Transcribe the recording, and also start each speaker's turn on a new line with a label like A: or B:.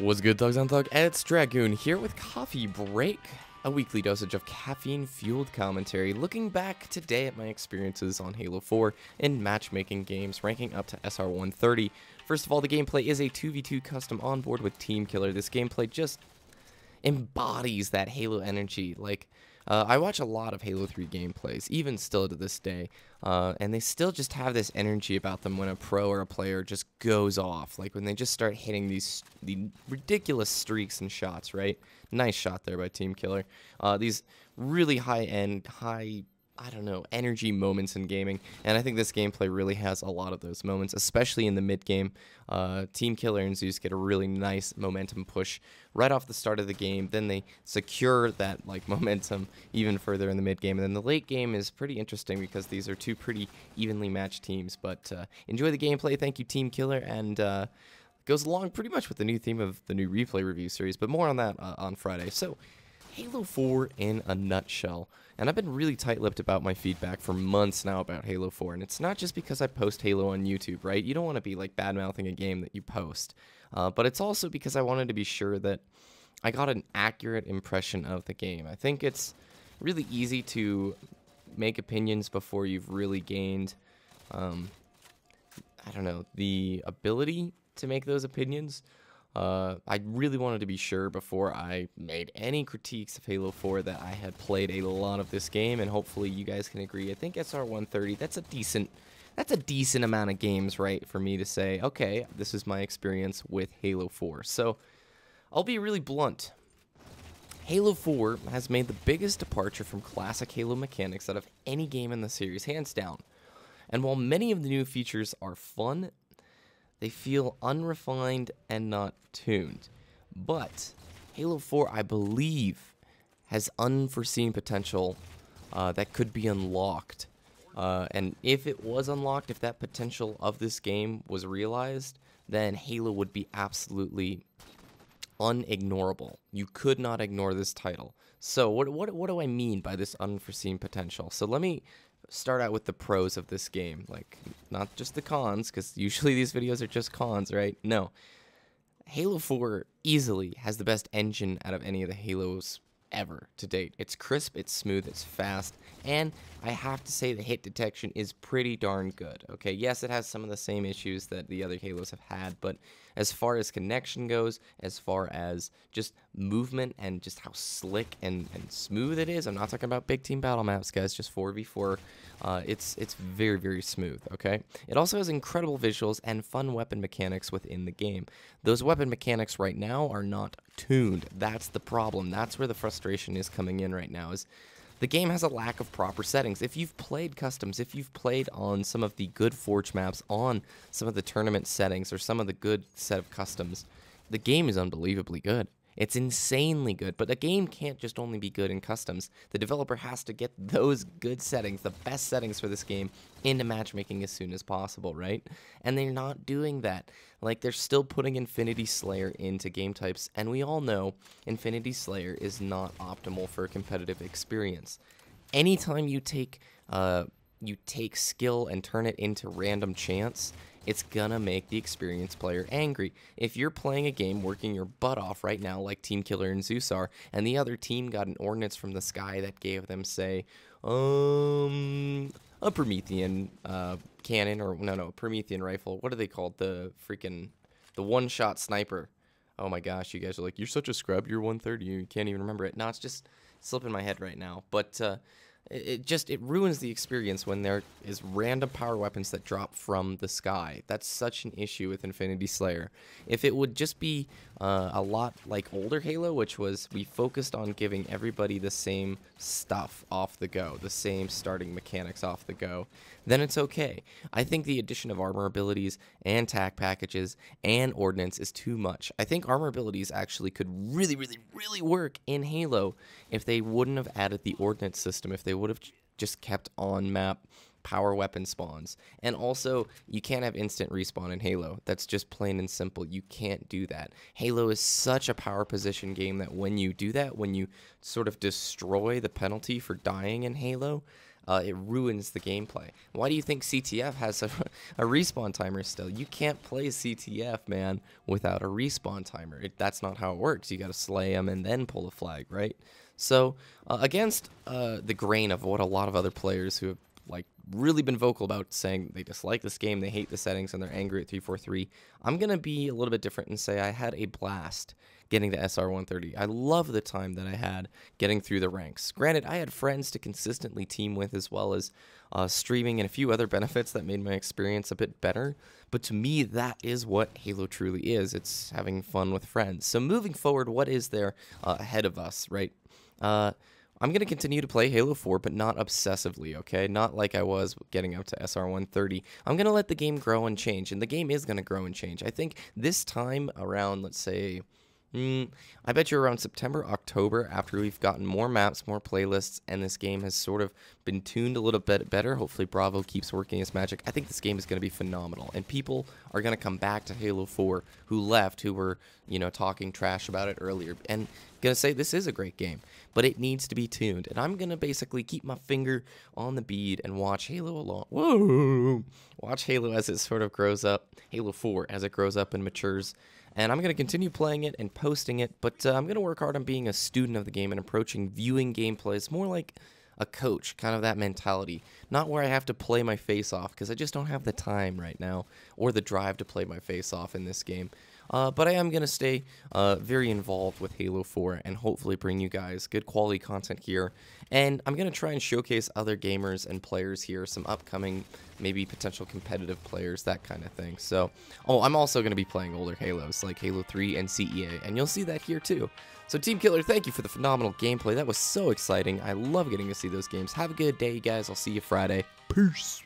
A: What's good, Thugs on Thug? It's Dragoon here with Coffee Break, a weekly dosage of caffeine-fueled commentary, looking back today at my experiences on Halo 4 in matchmaking games, ranking up to SR130. First of all, the gameplay is a 2v2 custom onboard with Team Killer. This gameplay just embodies that Halo energy. I watch a lot of Halo 3 gameplays, even still to this day, and they still just have this energy about them when a pro or a player just goes off, like when they just start hitting the ridiculous streaks and shots, right? Nice shot there by Team Killer. These really high-end, I don't know, energy moments in gaming, and I think this gameplay really has a lot of those moments, especially in the mid-game. Team Killer and Zeus get a really nice momentum push right off the start of the game, then they secure that momentum even further in the mid-game, and then the late game is pretty interesting because these are two pretty evenly matched teams. But enjoy the gameplay, thank you Team Killer, and goes along pretty much with the new theme of the new replay review series, but more on that on Friday. So, Halo 4 in a nutshell. And I've been really tight-lipped about my feedback for months now about Halo 4, and it's not just because I post Halo on YouTube, right? You don't want to be bad-mouthing a game that you post, but it's also because I wanted to be sure that I got an accurate impression of the game. I think it's really easy to make opinions before you've really gained, I don't know, the ability to make those opinions. I really wanted to be sure before I made any critiques of Halo 4 that I had played a lot of this game, and hopefully you guys can agree. I think SR130, that's a decent amount of games, right, for me to say, okay, this is my experience with Halo 4. So, I'll be really blunt. Halo 4 has made the biggest departure from classic Halo mechanics out of any game in the series, hands down. And while many of the new features are fun, they feel unrefined and not tuned. But Halo 4, I believe, has unforeseen potential that could be unlocked. And if it was unlocked, if that potential of this game was realized, then Halo would be absolutely unignorable. You could not ignore this title. So what do I mean by this unforeseen potential? So let me start out with the pros of this game, not just the cons, because usually these videos are just cons, right? No. Halo 4 easily has the best engine out of any of the Halos ever to date. It's crisp, it's smooth, it's fast, and I have to say the hit detection is pretty darn good. Okay, yes, it has some of the same issues that the other Halos have had, but as far as connection goes, as far as just movement and just how slick and smooth it is, I'm not talking about big team battle maps, guys, just 4v4, it's very, very smooth, okay? It also has incredible visuals and fun weapon mechanics within the game. Those weapon mechanics right now are not tuned. That's the problem. That's where the frustration is coming in right now, is the game has a lack of proper settings. If you've played customs, if you've played on some of the good Forge maps, on some of the tournament settings, or some of the good set of customs, the game is unbelievably good. It's insanely good, but the game can't just only be good in customs. The developer has to get those good settings, the best settings for this game, into matchmaking as soon as possible, right? And they're not doing that. They're still putting Infinity Slayer into game types, and we all know Infinity Slayer is not optimal for a competitive experience. Anytime you take skill and turn it into random chance, it's gonna make the experienced player angry. If you're playing a game working your butt off right now, like Team Killer and Zeus are, and the other team got an ordnance from the sky that gave them, say, a Promethean cannon, or no, a Promethean rifle. What are they called? The one-shot sniper. Oh my gosh, you guys are like, you're such a scrub, you're 130, you can't even remember it. No, it's just slipping my head right now. But it ruins the experience when there is random power weapons that drop from the sky. That's such an issue with Infinity Slayer. If it would just be a lot like older Halo, which was we focused on giving everybody the same stuff off the go, the same starting mechanics off the go, then it's okay. I think the addition of armor abilities and tac packages and ordnance is too much. I think armor abilities actually could really, really, really work in Halo if they wouldn't have added the ordnance system, if they would have just kept on-map power weapon spawns. And also, you can't have instant respawn in Halo. That's just plain and simple. You can't do that. Halo is such a power position game that when you do that, when you sort of destroy the penalty for dying in Halo, it ruins the gameplay. Why do you think CTF has a respawn timer still? You can't play CTF, man, without a respawn timer. That's not how it works. You got to slay them and then pull a flag, right? So against the grain of what a lot of other players who have like really been vocal about saying they dislike this game, they hate the settings, and they're angry at 343, I'm gonna be a little bit different and say I had a blast getting to SR130. I love the time that I had getting through the ranks. Granted, I had friends to consistently team with, as well as streaming and a few other benefits that made my experience a bit better, but to me, that is what Halo truly is. It's having fun with friends. So moving forward, what is there ahead of us, right? I'm going to continue to play Halo 4, but not obsessively, okay? Not like I was getting up to SR130. I'm going to let the game grow and change, and the game is going to grow and change. I think this time around, let's say, I bet you around September, October, after we've gotten more maps, more playlists, and this game has sort of been tuned a little bit better. Hopefully Bravo keeps working its magic. I think this game is going to be phenomenal, and people are going to come back to Halo 4 who left, who were, you know, talking trash about it earlier, and going to say this is a great game, but it needs to be tuned, and I'm going to basically keep my finger on the bead and watch Halo along. Whoa! Watch Halo as it sort of grows up, Halo 4 as it grows up and matures. And I'm going to continue playing it and posting it, but I'm going to work hard on being a student of the game and approaching viewing gameplays more like a coach, kind of that mentality. Not where I have to play my face off, because I just don't have the time right now or the drive to play my face off in this game. But I am going to stay very involved with Halo 4 and hopefully bring you guys good quality content here. And I'm going to try and showcase other gamers and players here, some upcoming, maybe potential competitive players, that kind of thing. So, I'm also going to be playing older Halos like Halo 3 and CEA, and you'll see that here too. So Team Killer, thank you for the phenomenal gameplay. That was so exciting. I love getting to see those games. Have a good day, guys. I'll see you Friday. Peace.